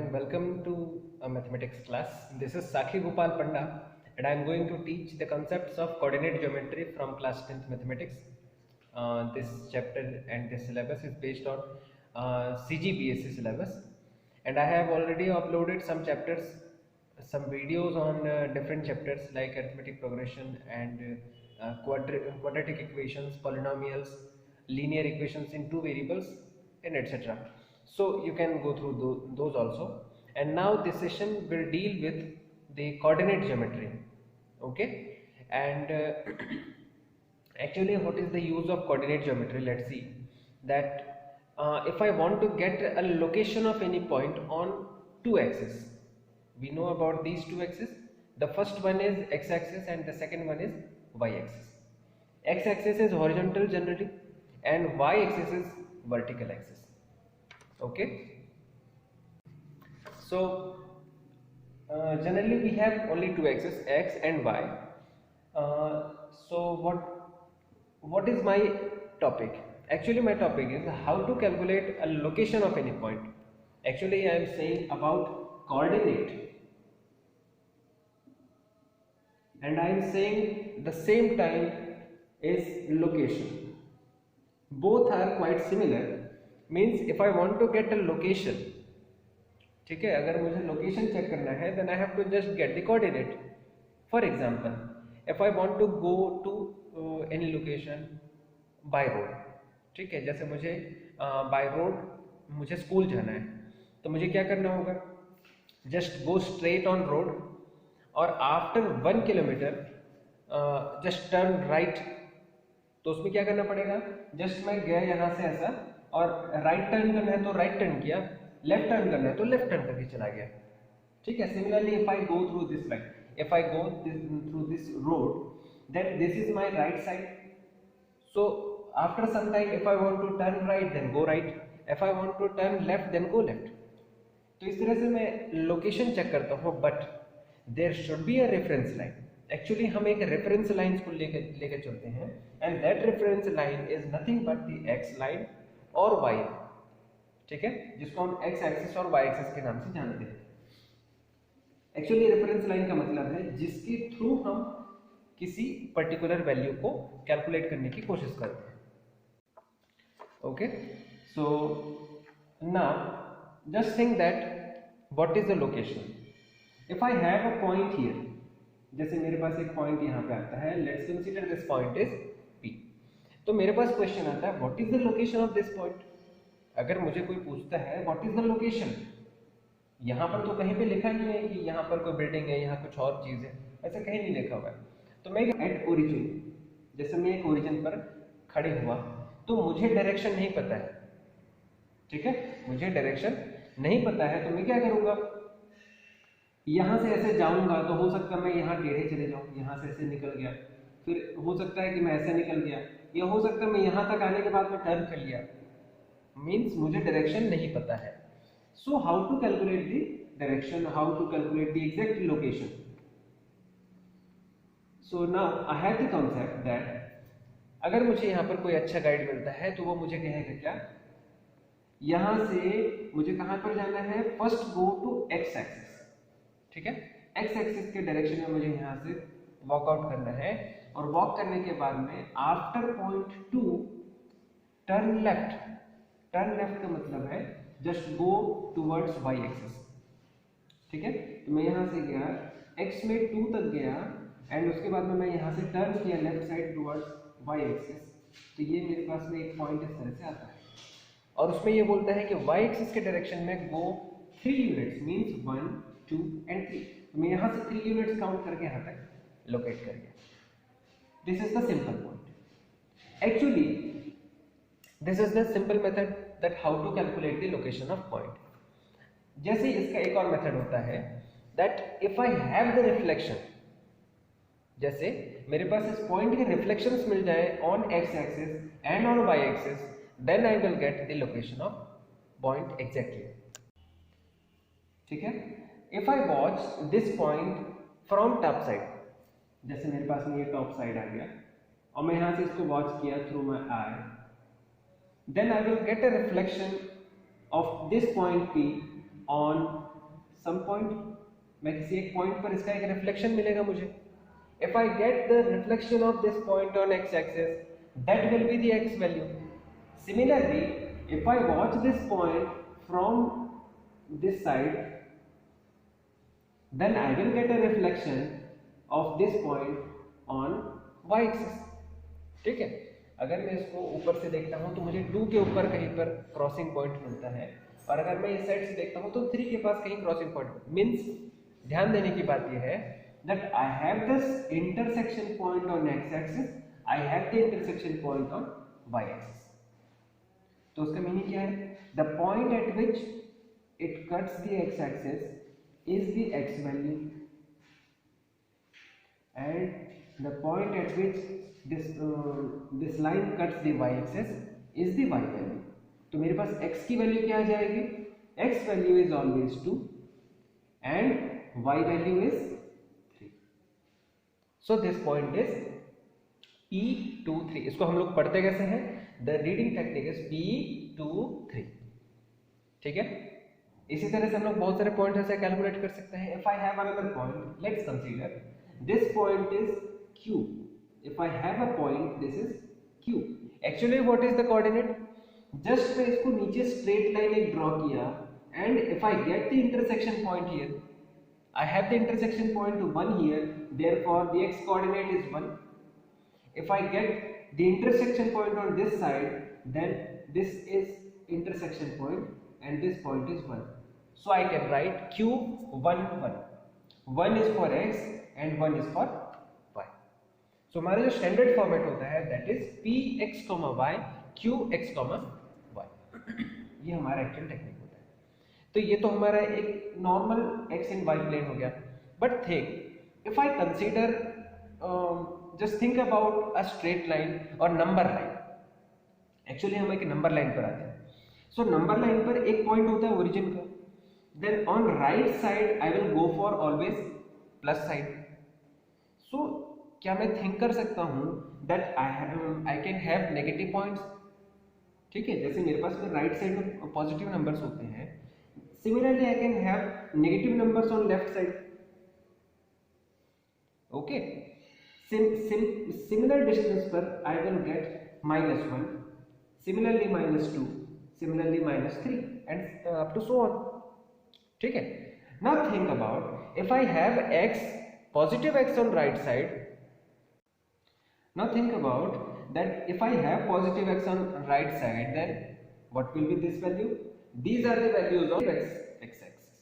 and welcome to a mathematics class. This is Sakhi Gopal Panda and I am going to teach the concepts of coordinate geometry from class 10th mathematics. This chapter and this syllabus is based on CGBSC syllabus, and I have already uploaded some chapters, some videos on different chapters like arithmetic progression and quadratic equations, polynomials, linear equations in two variables, and etc. So you can go through those also. And now this session will deal with the coordinate geometry. Okay, and actually, what is the use of coordinate geometry? Let's see that if I want to get a location of any point on two axes, we know about these two axes. The first one is x-axis and the second one is y-axis. X-axis is horizontal generally and y-axis is vertical axis. Okay, so generally we have only two axes, x and y. So what is my topic? Actually my topic is how to calculate a location of any point. Actually I am saying about coordinate, and I am saying the same time is location. Both are quite similar. Means if I want to get a location, ठीक है, अगर मुझे location check करना है then I have to just get the coordinate. For example, if I want to go to any location by road, ठीक है, जैसे मुझे by road मुझे स्कूल जाना है, तो मुझे क्या करना होगा? Just go straight on road और after 1 kilometre just turn right. तो उसमें क्या करना पड़ेगा? जस्ट मैं गया यहाँ से ऐसा और राइट टर्न करना है तो राइट टर्न किया, लेफ्ट टर्न करना है तो लेफ्ट टर्न करके चला गया. ठीक है. Similarly if I go through this line, if I go through this road, then this is my right side. So after some time if I want to turn right then go right, if I want to turn left then go left. तो इस तरह से मैं location check करता हूँ, but there should be a reference line. Actually हम एक reference line को लेकर चलते हैं, and that reference line is nothing but the x line और वाई. ठीक है, जिसको हम एक्स एक्सिस और वाई एक्सिस के नाम से जानते हैं. एक्चुअली रेफरेंस लाइन का मतलब है जिसके थ्रू हम किसी पर्टिकुलर वैल्यू को कैलकुलेट करने की कोशिश करते हैं. Okay, so now just think that what is the location. If I have a point here, जैसे मेरे पास एक पॉइंट यहाँ पे आता है, let's consider this point is P. तो मेरे पास क्वेश्चन आता है what is the location of this point. अगर मुझे कोई पूछता है व्हाट इज द लोकेशन, यहाँ पर तो कहीं पे लिखा नहीं है कि यहाँ पर कोई बिल्डिंग है, यहाँ कुछ और चीज है, ऐसा कहीं नहीं लिखा हुआ है. तो मैं एट ओरिजिन, जैसे मैं एक ओरिजिन पर खड़े हुआ तो मुझे डायरेक्शन नहीं पता है. ठीक है, मुझे डायरेक्शन नहीं पता है तो मैं क्या करूंगा? यहाँ से ऐसे जाऊंगा तो हो सकता है मैं यहाँ टेढ़े चले जाऊँ, यहाँ से ऐसे निकल गया, फिर हो सकता है कि मैं ऐसे निकल गया, या हो सकता है मैं यहाँ तक आने के बाद मैं टर्न कर लिया. मीन्स मुझे डायरेक्शन नहीं पता है. So how to calculate the direction, how to calculate the exact location. So now I have the concept that अगर मुझे यहाँ पर कोई अच्छा गाइड मिलता है तो वो मुझे कहेगा क्या, यहाँ से मुझे कहाँ पर जाना है? First go to x axis. ठीक है, एक्स एक्सिस के डायरेक्शन में मुझे यहाँ से वॉक आउट करना है, और वॉक करने के बाद में after point 2 turn left. Turn left का मतलब है just go towards y axis. ठीक है, तो मैं यहाँ से गया, एक्स में 2 तक गया, एंड उसके बाद में मैं यहाँ से टर्न किया left side towards y axis. तो ये मेरे पास में एक पॉइंट इस तरह से आता है, और उसमें ये बोलता है कि वाई एक्सिस के डायरेक्शन में गो 3 यूनिट्स, मीन्स 1 2 and 3. तो मैं यहाँ से 3 यूनिट्स काउंट करके यहाँ तक लोकेट कर गया. This is the simple point. Actually this is the simple method that how to calculate the location of point. जैसे इसका एक और मेथड होता है that if I have the reflection, जैसे मेरे पास इस पॉइंट के रिफ्लेक्शंस मिल जाए on x axis and on y axis, then I will get the location of point exactly. ठीक है, if I watch this point from top side, जैसे मेरे पास में ये टॉप साइड आ गया और मैं यहाँ से इसको वॉच किया through my eye, then I will get a reflection of this point P on some point, मैं किसी एक पॉइंट पर इसका एक रिफ्लेक्शन मिलेगा मुझे. If I get the reflection of this point on x-axis, that will be the x value. Similarly, if I watch this point from this side, then I will get a reflection of this point on y-axis. ठीक है, अगर मैं इसको ऊपर से देखता हूँ तो मुझे 2 के ऊपर कहीं पर क्रॉसिंग पॉइंट मिलता है, और अगर मैं इस साइड से देखता हूँ तो 3 के पास कहीं क्रॉसिंग पॉइंट मीन्स. ध्यान देने की बात यह है that I have this intersection point on x-axis, I have the intersection point on y-axis. तो उसका मीनिंग क्या है? The point at which it cuts the x-axis is the x value, and the point at which this line cuts the y-axis is the y value. तो मेरे पास x की value क्या आ जाएगी? x value is always 2 and y value is 3. So this point is P23. इसको हम लोग पढ़ते कैसे हैं? The reading technique is P23. ठीक है, इसी तरह से हम लोग बहुत सारे पॉइंट ऐसे कैलकुलेट कर सकते हैं. If I have another point, let's consider this point is Q. If I have a point, this is Q. Actually, what is the coordinate? Just मैं इसको नीचे straight line एक draw किया, and if I get the intersection point here, I have the intersection point 1 here, therefore the x coordinate is 1. If I get the intersection point on this side, then this is intersection point and this point is 1. So I can write Q 1 1. 1 is for x and 1 is for y. So हमारा जो standard format होता है that is Px, y, Qx, y. ये हमारा actual technique होता है. तो ये तो हमारा एक normal x and y plane हो गया. But think if I consider, just think about a straight line और नंबर लाइन. एक्चुअली हम एक नंबर लाइन पर आते हैं. सो नंबर लाइन पर एक पॉइंट होता है ओरिजिन का, then on right side I will go for always plus side. So क्या मैं थिंक कर सकता हूँ that I can have negative points. ठीक है, जैसे मेरे पास में राइट साइड में पॉजिटिव नंबर्स होते हैं, similarly I can have negative numbers on left side. Okay, similar distance पर I will get -1, similarly -2, similarly -3 and up to so on. ठीक है, now think about if I have x, positive x on right side. Now think about that if I have positive x on right side, then what will be this value? These are the values of x-axis.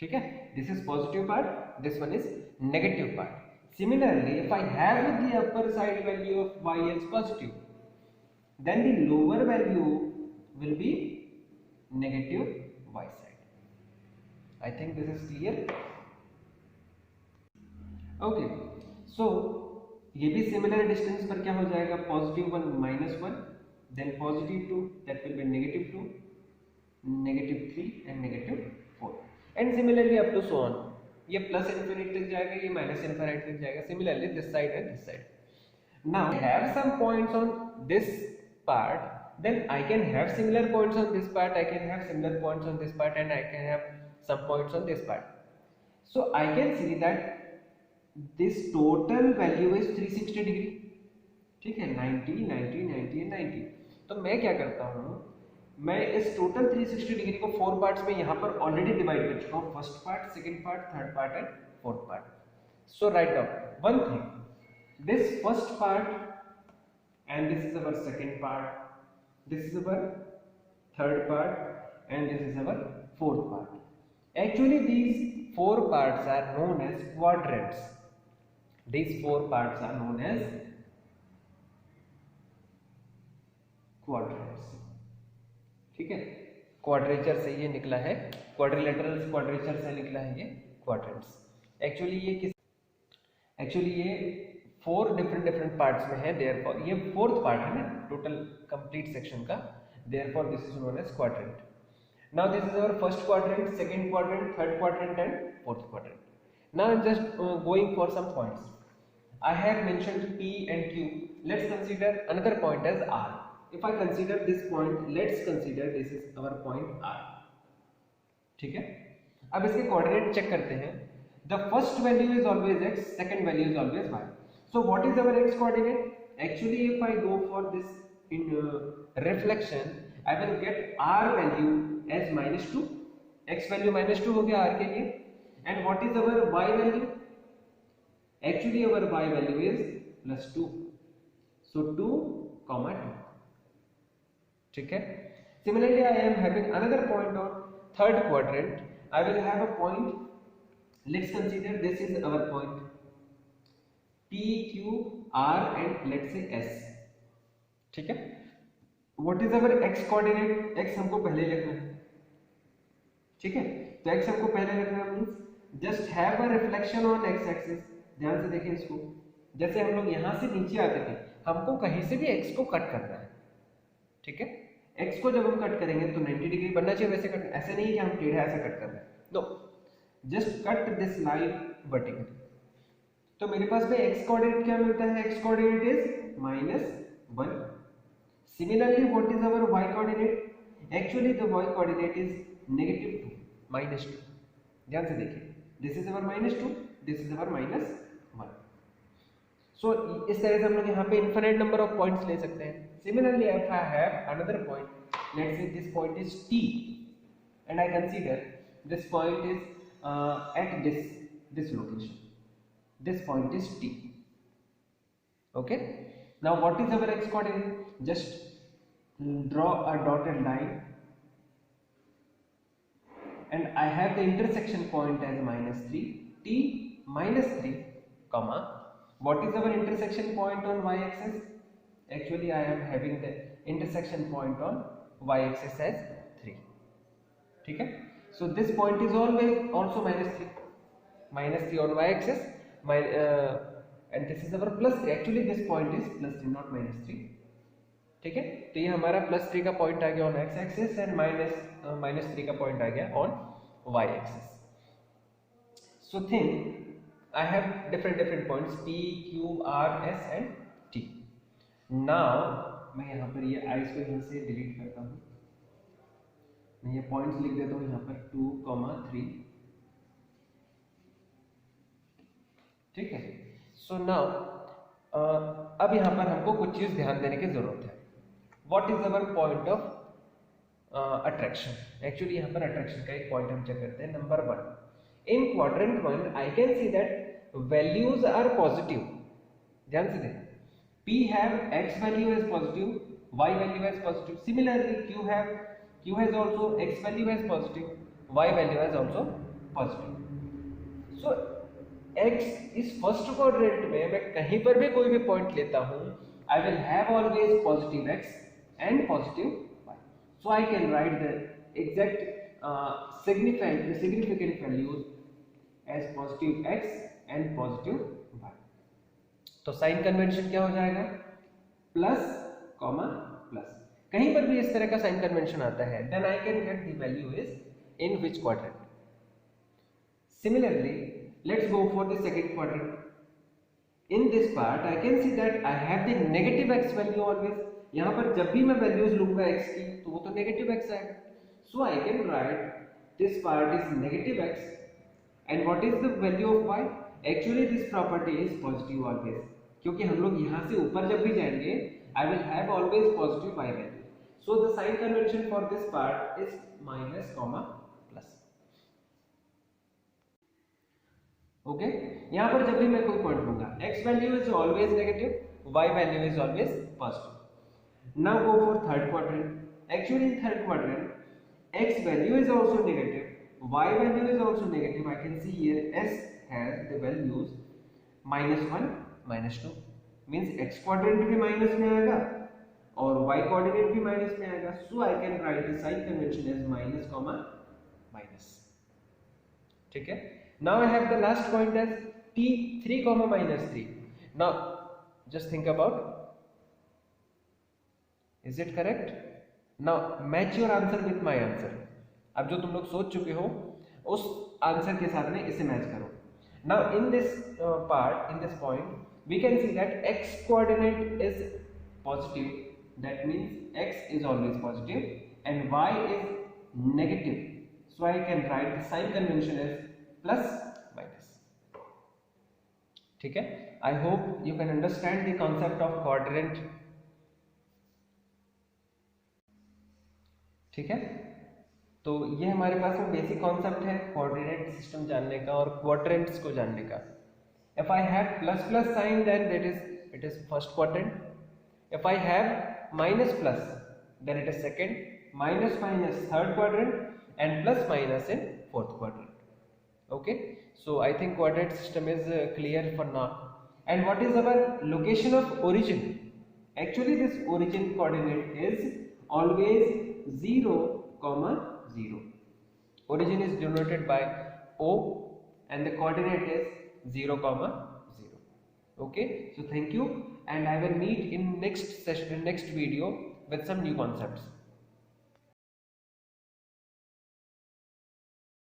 ठीक है, this is positive part, this one is negative part. Similarly, if I have the upper side value of y as positive, then the lower value will be negative y side. I think this is clear. Okay, so ये भी similar distance पर क्या हो जाएगा? positive 1 -1, then positive 2, that will be negative 2, negative 3 and negative 4, and similarly up to so on. ये plus infinite तक जाएगा, ये minus infinite तक जाएगा. Similarly this side and this side. Now I have some points on this part, then I can have similar points on this part, I can have similar points on this part, and I can have some points on this part. So I can see that this total value is 360 degree. ठीक है, 90, 90, 90 and 90. तो मैं क्या करता हूँ, मैं इस total 360 degree को 4 पार्ट्स में यहाँ पर ऑलरेडी डिवाइड कर चुका हूँ. First part, second part, third part and fourth part. So write down one thing, this first part and this is our second part, this is our third part and this is our fourth part. Actually these 4 parts are known as quadrants. These 4 parts are known as quadrants. ठीक है, quadrature से ये निकला है, quadrilateral quadrature से निकला है ये क्वाड्रेंट्स. एक्चुअली ये 4 डिफरेंट पार्ट्स में है. देयरफॉर ये फोर्थ पार्ट है ना टोटल कंप्लीट सेक्शन का. Therefore this is known as quadrant. Now this is our first quadrant, second quadrant, third quadrant and fourth quadrant. Now just going for some points. I have mentioned P and Q. Let's consider another point as R. If I consider this point, let's consider this is our point R. ठीक है, अब इसके coordinate check करते हैं. The first value is always x, second value is always y. So what is our x coordinate? Actually if I go for this in reflection, I will get r value as -2. x value -2 हो गया r के लिए. And what is our y value? Actually our y value is +2. So 2, 2. ठीक है. Similarly, I am having another point on third quadrant. I will have a point. Let's consider this is our point P, Q, R and let's say S. ठीक है. What is our x coordinate? x हमको पहले लिखना है. ठीक है. तो x हमको पहले लिखना means just have a reflection on x axis. ध्यान से देखें इसको. जैसे हम लोग यहाँ से नीचे आते थे, हमको कहीं से भी x को कट करना है. ठीक है. x को जब हम कट करेंगे तो 90 डिग्री बनना चाहिए. वैसे कट, ऐसे नहीं कि हम टेढ़ा ऐसे कट कर रहे हैं. No, just cut this line vertically. तो मेरे पास में x कोऑर्डिनेट क्या मिलता है? x coordinate is -1. Similarly what is our y coordinate? Actually the y coordinate is -2, -2. ध्यान से देखिए, this is our -2, this is our -1. सो इस तरह से हम लोग यहाँ पे इनफिनिट नंबर ऑफ पॉइंट्स ले सकते हैं. Similarly, if I have another point, let's say this point is T, and I consider this point is at this location. This point is T. Okay. Now, what is our x coordinate? Just draw a dotted line, and I have the intersection point as -3. T -3, comma. What is our intersection point on y-axis? Actually, I am having the intersection point on y-axis as 3. ठीक है. So this point is always also -3 on y-axis, and this is our +3. Actually, this point is +3, not -3. ठीक है. तो ये हमारा +3 का point आ गया on x-axis and -3 का पॉइंट आ गया on y-axis. So think I have different points P, Q, R, S and T. Now मैं यहाँ पर ये आइस को यहाँ से डिलीट करता हूँ. मैं ये पॉइंट्स लिख देता हूँ यहाँ पर 2, 3. ठीक है. सो नाउ अब यहाँ पर हमको कुछ चीज ध्यान देने की जरूरत है. What is our point of attraction? Actually यहाँ पर अट्रैक्शन का एक पॉइंट हम चेक करते हैं. Number 1, in quadrant 1 I can see that values are positive. ध्यान से देखें, P have x value as positive, y value as positive. Similarly, Q has also x value as positive, y value as also positive. So x इस first quadrant में मैं कहीं पर भी कोई भी पॉइंट लेता हूँ, I will have always positive x and positive y. So I can write the exact significant values as positive x and positive y. तो साइन कन्वेंशन क्या हो जाएगा? Plus comma plus. कहीं पर भी इस तरह का साइन कन्वेंशन आता है, then I can get the value is in which quadrant. Similarly, let's go for the second quadrant. In this part I can see that I have the negative x value always. यहाँ पर जब भी मैं values लूंगा x की, तो वो तो नेगेटिव x आएगा. So I can write this part is negative x. And what is the value of y? Actually, this property is positive always. क्योंकि हम लोग यहाँ से ऊपर जब भी जाएंगे, I will have always positive y value. So the sign convention for this part is minus comma plus. Okay? यहाँ पर जब भी मैं कोई पॉइंट लूंगा, x value is always negative, y value is always positive. Now go for third quadrant. Actually, in third quadrant, x value is also negative. Y value is also negative. I can see here S has the values -1, -2. Means x coordinate भी minus में आएगा और y coordinate भी minus में आएगा. So I can write the sign convention as minus comma minus. ठीक है. Now I have the last point as t 3 comma -3. Now just think about, is it correct? Now match your answer with my answer. अब जो तुम लोग सोच चुके हो उस आंसर के साथ में इसे मैच करो. Now in this part, in this point, we can see that x coordinate is positive. That means x is always positive and y is negative. So I can write the sign convention as plus minus. ठीक है? I hope you can understand the concept of quadrant. ठीक है? तो ये हमारे पास में basic concept है coordinate system जानने का और क्वाड्रेंट्स को जानने का. If I have plus plus sign, then it is first quadrant. If I have minus plus, then it is second. Minus minus third quadrant, and plus minus in fourth quadrant. Okay, so I think quadrant system is clear for now. And what is our location of origin? Actually, this origin coordinate is always 0, 0. Origin is denoted by O, and the coordinate is 0, 0. Okay, so thank you, and I will meet in next session, next video with some new concepts.